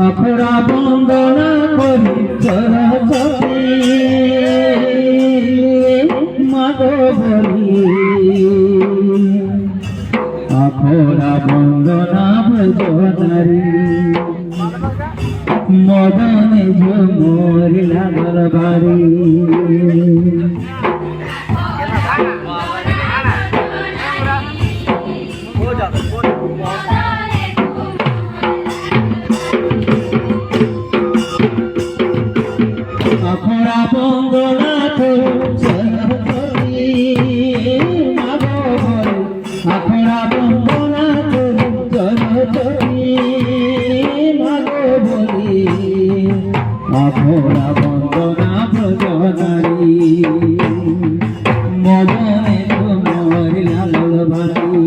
আখড়া বন্দনা করি সরস্বতী মাগো বলি আখড়া বন্দনা ভজনারি মদনে ঝুমুর লাগল বাড়ি আখড়া বন্দনা সরস্বতী মাগো বলি আখড়া বন্দনা সরস্বতী মাগো বলি আখড়া বন্দনা ভজনারি মদনে ঝুমুর লাগল বাড়ি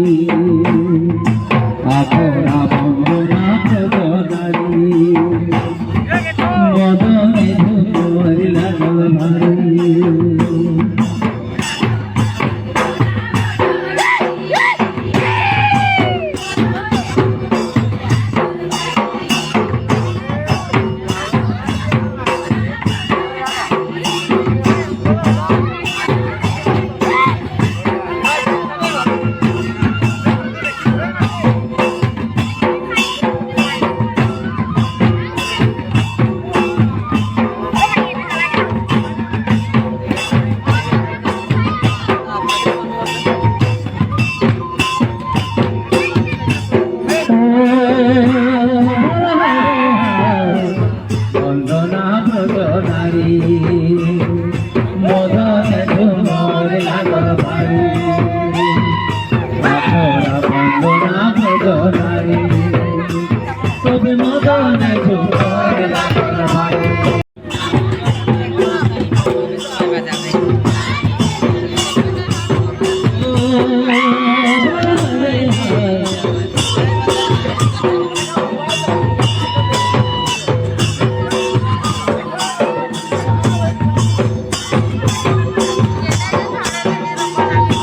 আখড়া বন্দনা ভজনারি মদনে ঝুমুর লাগল বাড়ি বন্দনা ভজনারি মদনে ঝুমুর লাগল বাড়ি আখড়া বন্দনা ভজনারি তবে মদনে ঝুমুর লাগল বাড়ি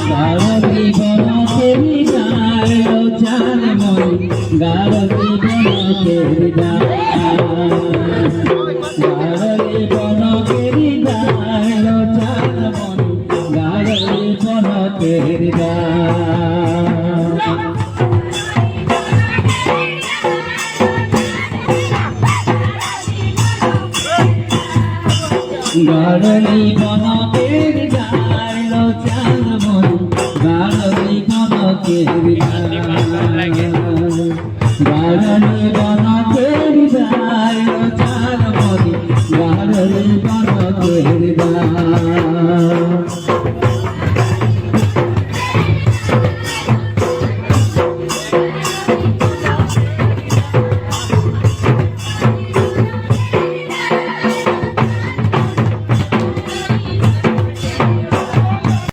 গারতি বনকেরি গায়লো চান মনি গারতি বনকেরি গারতি বনকেরি গায়লো চান মনি গারতি বনকেরি গারতি বনকেরি গায়লো চান মনি গারতি বনকেরি গারতি বনকেরি গায়লো চান মনি গারতি বনকেরি